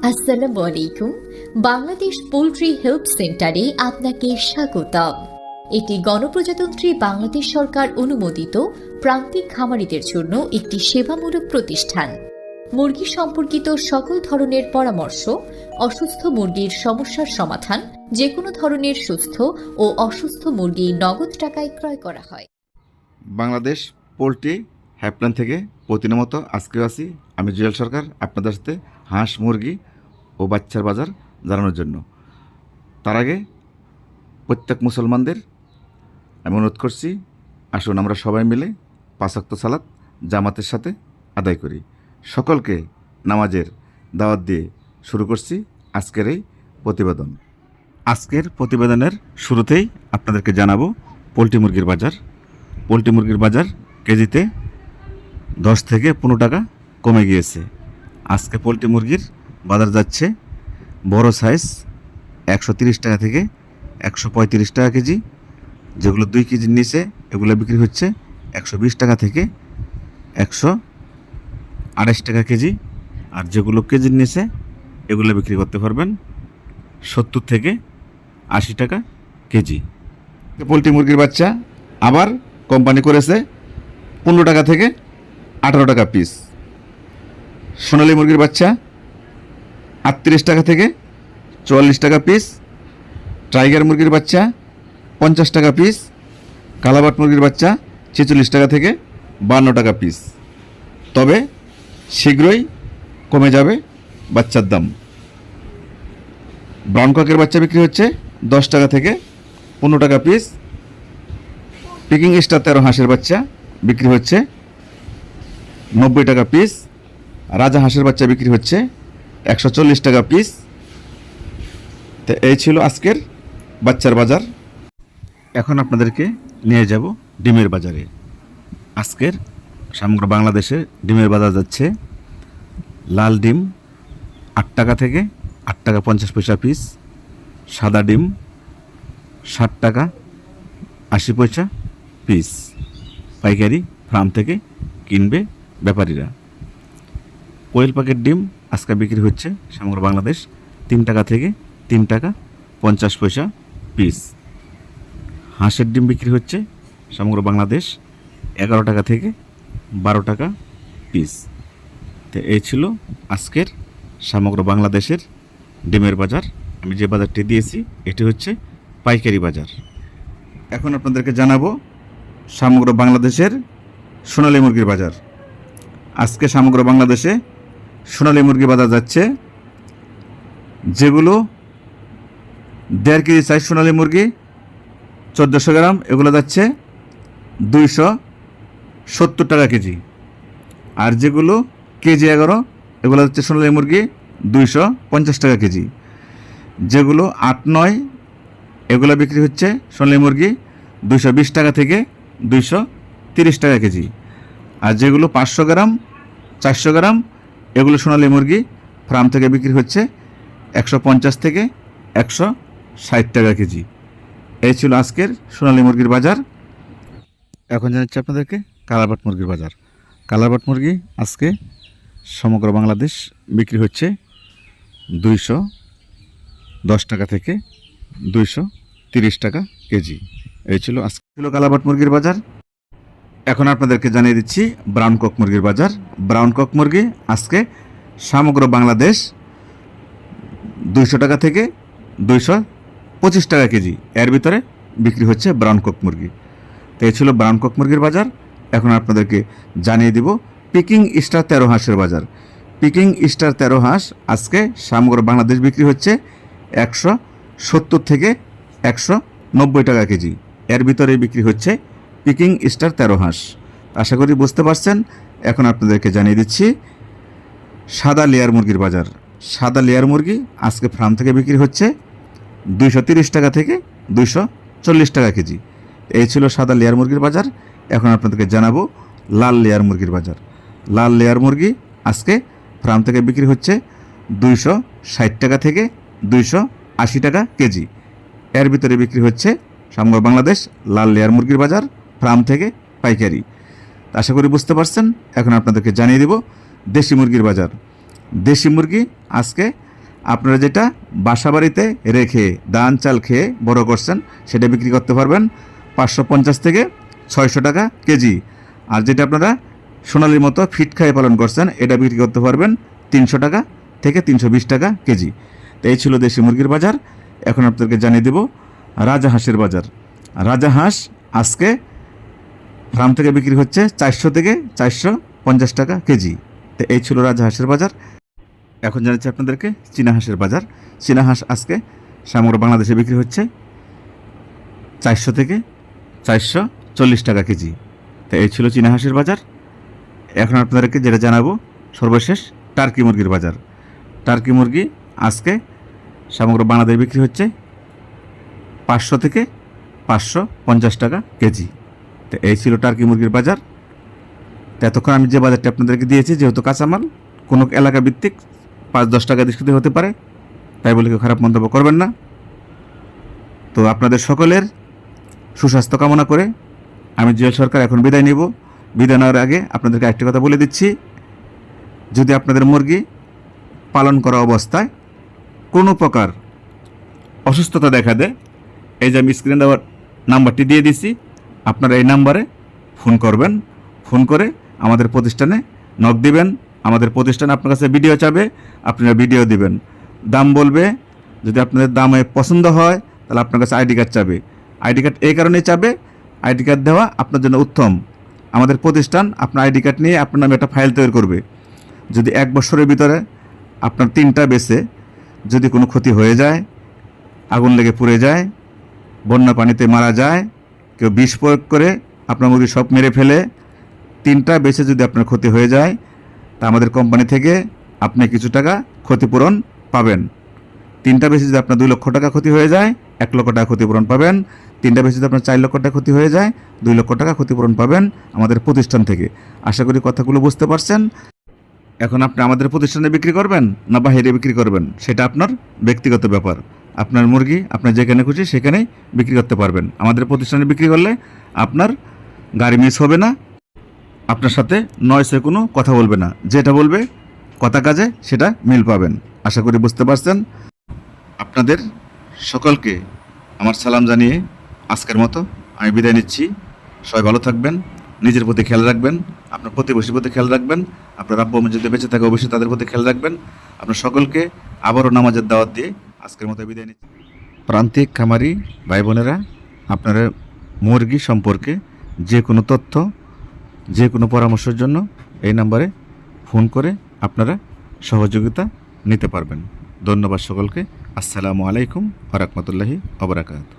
আসসালামু আলাইকুম। Bangladesh poultry help সেন্টারে আপনাকে স্বাগতম। এটি গণপ্রজাতন্ত্রী বাংলাদেশ সরকার অনুমোদিত প্রান্তিক খামারিদের জন্য একটি সেবামূলক প্রতিষ্ঠান। মুরগি সম্পর্কিত সকল ধরনের পরামর্শ, অসুস্থ মুরগির সমস্যার সমাধান, যে কোনো ধরনের সুস্থ ও অসুস্থ মুরগি নগদ টাকায় ক্রয় করা হয়। বাংলাদেশ পোলট্রি হেল্পলাইন থেকে প্রতিদিনের মতো আজকেও আছি আমি জুয়েল সরকার আপনাদের সাথে হাঁস মুরগি ও বাচ্চার বাজার জানানোর জন্য। তার আগে প্রত্যেক মুসলমানদের আমি অনুরোধ করছি, আসুন আমরা সবাই মিলে 5 ওয়াক্ত সালাত জামাতের সাথে আদায় করি। সকলকে নামাজের দাওয়াত দিয়ে শুরু করছি আজকের এই প্রতিবেদন। আজকের প্রতিবেদনের শুরুতেই আপনাদেরকে জানাবো পোলট্রি মুরগির বাজার। পোলট্রি মুরগির বাজার কেজিতে 10 থেকে 15 টাকা কমে গিয়েছে। আজকে পোলট্রি মুরগির বাজার যাচ্ছে বড় সাইজ 130 টাকা থেকে 135 টাকা কেজি, যেগুলো 2 কেজির নিচে এগুলো বিক্রি হচ্ছে 120 টাকা থেকে 128 টাকা কেজি, আর যেগুলো কেজির নিচে এগুলো বিক্রি করতে পারবেন 70 থেকে 80 টাকা কেজি। পোলট্রি মুরগির বাচ্চা আবার কোম্পানি করেছে 15 টাকা থেকে 18 টাকা পিস। সোনালী মুরগির বাচ্চা 38 টাকা থেকে 44 টাকা পিস। টাইগার মুরগির বাচ্চা 50 টাকা পিস। কালাবাট মুরগির বাচ্চা 46 টাকা থেকে 52 টাকা পিস। তবে শীঘ্রই কমে যাবে বাচ্চার দাম। ব্রাউন ককের বাচ্চা বিক্রি হচ্ছে 10 টাকা থেকে 15 টাকা পিস। পিকিং স্টার 13 হাঁসের বাচ্চা বিক্রি হচ্ছে 90 টাকা পিস। রাজা হাঁসের বাচ্চা বিক্রি হচ্ছে 140 টাকা পিস। তো এই ছিল আজকের বাচ্চার বাজার। এখন আপনাদেরকে নিয়ে যাব ডিমের বাজারে। আজকের সমগ্র বাংলাদেশে ডিমের বাজার যাচ্ছে লাল ডিম 8 টাকা থেকে 8 টাকা 50 পয়সা পিস। সাদা ডিম 60 টাকা 80 পয়সা পিস। পাইকারি ফার্ম থেকে কিনবে ব্যাপারীরা। কোয়েল প্যাকেট ডিম আজকে বিক্রি হচ্ছে সমগ্র বাংলাদেশ 3 টাকা থেকে 3 টাকা 50 পয়সা পিস। হাঁসের ডিম বিক্রি হচ্ছে সমগ্র বাংলাদেশ 11 টাকা থেকে 12 টাকা পিস। তো এই ছিল আজকের সমগ্র বাংলাদেশের ডিমের বাজার। আমি যে বাজারটি দিয়েছি এটি হচ্ছে পাইকারি বাজার। এখন আপনাদেরকে জানাবো সমগ্র বাংলাদেশের সোনালী মুরগির বাজার। আজকে সমগ্র বাংলাদেশে সোনালী মুরগি বাজার যাচ্ছে, যেগুলো 1.5 কেজি সাইজ সোনালী মুরগি 1400 গ্রাম, এগুলো যাচ্ছে 270 টাকা কেজি। আর যেগুলো কেজি 11 এগুলো যাচ্ছে সোনালী মুরগি 250 টাকা কেজি। যেগুলো 8-9 এগুলো বিক্রি হচ্ছে সোনালী মুরগি 220 টাকা থেকে 230 টাকা কেজি। আর যেগুলো 500 গ্রাম 400 গ্রাম এগুলো সোনালী মুরগি ফার্ম থেকে বিক্রি হচ্ছে 150 থেকে 160 টাকা কেজি। এই ছিল আজকের সোনালী মুরগির বাজার। এখন জানাচ্ছি আপনাদেরকে কালারবাট মুরগির বাজার। কালারবাট মুরগি আজকে সমগ্র বাংলাদেশ বিক্রি হচ্ছে 210 টাকা থেকে 230 টাকা কেজি। এই ছিল আজকে কালারবাট মুরগির বাজার। এখন আপনাদেরকে জানিয়ে দিচ্ছি ব্রাউন কক মুরগির বাজার। ব্রাউন কক মুরগি আজকে সমগ্র বাংলাদেশ 200 টাকা থেকে 225 টাকা কেজি এর ভিতরে বিক্রি হচ্ছে ব্রাউন কক মুরগি। তো এই ছিল ব্রাউন কক মুরগির বাজার। এখন আপনাদেরকে জানিয়ে দিব পিকিং স্টার 13 হাঁসের বাজার। পিকিং স্টার 13 হাঁস আজকে সমগ্র বাংলাদেশ বিক্রি হচ্ছে 170 থেকে 190 টাকা কেজি এর ভিতরে বিক্রি হচ্ছে পিকিং স্টার 13 হাঁস। আশা করি বুঝতে পারছেন। এখন আপনাদেরকে জানিয়ে দিচ্ছি সাদা লেয়ার মুরগির বাজার। সাদা লেয়ার মুরগি আজকে ফার্ম থেকে বিক্রি হচ্ছে 230 টাকা থেকে 240 টাকা কেজি। এই ছিল সাদা লেয়ার মুরগির বাজার। এখন আপনাদেরকে জানাবো লাল লেয়ার মুরগির বাজার। লাল লেয়ার মুরগি আজকে ফার্ম থেকে বিক্রি হচ্ছে 260 টাকা থেকে 280 টাকা কেজি এর ভিতরে বিক্রি হচ্ছে সমগ্র বাংলাদেশ লাল লেয়ার মুরগির বাজার ফার্ম থেকে পাইকারি। আশা করি বুঝতে পারছেন। এখন আপনাদেরকে জানিয়ে দেব দেশি মুরগির বাজার। দেশি মুরগি আজকে আপনারা যেটা বাসা বাড়িতে রেখে ধান চাল খেয়ে বড় করছেন সেটা বিক্রি করতে পারবেন 550 থেকে 600 টাকা কেজি। আর যেটা আপনারা সোনালির মতো ফিট খাইয়ে পালন করছেন এটা বিক্রি করতে পারবেন 300 টাকা থেকে 320 টাকা কেজি। তো এই ছিল দেশি মুরগির বাজার। এখন আপনাদেরকে জানিয়ে দেব রাজাহাঁসের বাজার। রাজাহাঁস আজকে ফার্ম থেকে বিক্রি হচ্ছে 400 থেকে 450 টাকা কেজি। তো এই ছিল রাজাহাঁসের বাজার। এখন জানাচ্ছি আপনাদেরকে চীনা হাঁসের বাজার। চীনা হাঁস আজকে সমগ্র বাংলাদেশে বিক্রি হচ্ছে 400 থেকে 440 টাকা কেজি। তো এই ছিল চীনা হাঁসের বাজার। এখন আপনাদেরকে যেটা জানাবো সর্বশেষ টার্কি মুরগির বাজার। টার্কি মুরগি আজকে সমগ্র বাংলাদেশে বিক্রি হচ্ছে 500 থেকে 550 টাকা কেজি। তো এই ছিল টার্কি মুরগির বাজার। তো এতক্ষণ আমি যে বাজারটা আপনাদেরকে দিয়েছি, যেহেতু কাঁচামাল কোনো এলাকা ভিত্তিক 5-10 টাকা ডিসকাউন্ট হতে পারে, তাই বলে কেউ খারাপ মন্তব্য করবেন না। তো আপনাদের সকলের সুস্বাস্থ্য কামনা করে আমি জুয়েল সরকার এখন বিদায় নেব। বিদায় নেওয়ার আগে আপনাদেরকে আরেকটি কথা বলে দিচ্ছি, যদি আপনাদের মুরগি পালন করা অবস্থায় কোনো প্রকার অসুস্থতা দেখা দেয়, এই যে আমি স্ক্রিনে দেওয়ার নাম্বারটি দিয়ে দিছি, আপনারা এই নাম্বারে ফোন করবেন। ফোন করে আমাদের প্রতিষ্ঠানে নক দিবেন। আমাদের প্রতিষ্ঠান আপনার কাছে ভিডিও চাবে, আপনারা ভিডিও দিবেন। দাম বলবে, যদি আপনাদের দামে পছন্দ হয় তাহলে আপনার কাছে আইডি কার্ড চাবে। আইডি কার্ড এই কারণেই চাবে, আইডি কার্ড দেওয়া আপনার জন্য উত্তম। আমাদের প্রতিষ্ঠান আপনার আইডি কার্ড নিয়ে আপনার নামে একটা ফাইল তৈরি করবে। যদি 1 বছরের ভিতরে আপনার 3টা বেচে যদি কোনো ক্ষতি হয়ে যায়, আগুন লেগে পুড়ে যায়, বন্যা পানিতে মারা যায়, কেউ বিষ প্রয়োগ করে আপনার মুরগি সব মেরে ফেলে, 3টা বেচে যদি আপনার ক্ষতি হয়ে যায়, তা আমাদের কোম্পানি থেকে আপনি কিছু টাকা ক্ষতিপূরণ পাবেন। 3টা বেচে যদি আপনার 2 লক্ষ টাকা ক্ষতি হয়ে যায়, 1 লক্ষ টাকা ক্ষতিপূরণ পাবেন। 3টা বেচে যদি আপনার 4 লক্ষ টাকা ক্ষতি হয়ে যায়, 2 লক্ষ টাকা ক্ষতিপূরণ পাবেন আমাদের প্রতিষ্ঠান থেকে। আশা করি কথাগুলো বুঝতে পারছেন। এখন আপনি আমাদের প্রতিষ্ঠানে বিক্রি করবেন না বাইরে বিক্রি করবেন, সেটা আপনার ব্যক্তিগত ব্যাপার। আপনার মুরগি আপনার যেখানে খুশি সেখানেই বিক্রি করতে পারবেন। আমাদের প্রতিষ্ঠানে বিক্রি করলে আপনার গাড়ি মিস হবে না, আপনার সাথে নয়সে কোনো কথা বলবে না, যেটা বলবে কথা কাজে সেটা মিল পাবেন। আশা করি বুঝতে পারছেন। আপনাদের সকলকে আমার সালাম জানিয়ে আজকের মতো আমি বিদায় নিচ্ছি। সবাই ভালো থাকবেন, নিজের প্রতি খেয়াল রাখবেন, আপনার প্রতিবেশীর প্রতি খেয়াল রাখবেন, আপনার আব্বু আম্মু যদি বেঁচে থাকে অবশ্যই তাদের প্রতি খেয়াল রাখবেন। আপনার সকলকে আবারও নামাজের দাওয়াত দিয়ে আজকের মতো বিদায় নিচ্ছি। প্রান্তিক খামারি ভাই বোনেরা, আপনারা মুরগি সম্পর্কে যে কোনো তথ্য, যে কোনো পরামর্শের জন্য এই নাম্বারে ফোন করে আপনারা সহযোগিতা নিতে পারবেন। ধন্যবাদ সকলকে। আসসালামু আলাইকুম ওয়া রাহমাতুল্লাহি ওয়া বারাকাতুহু।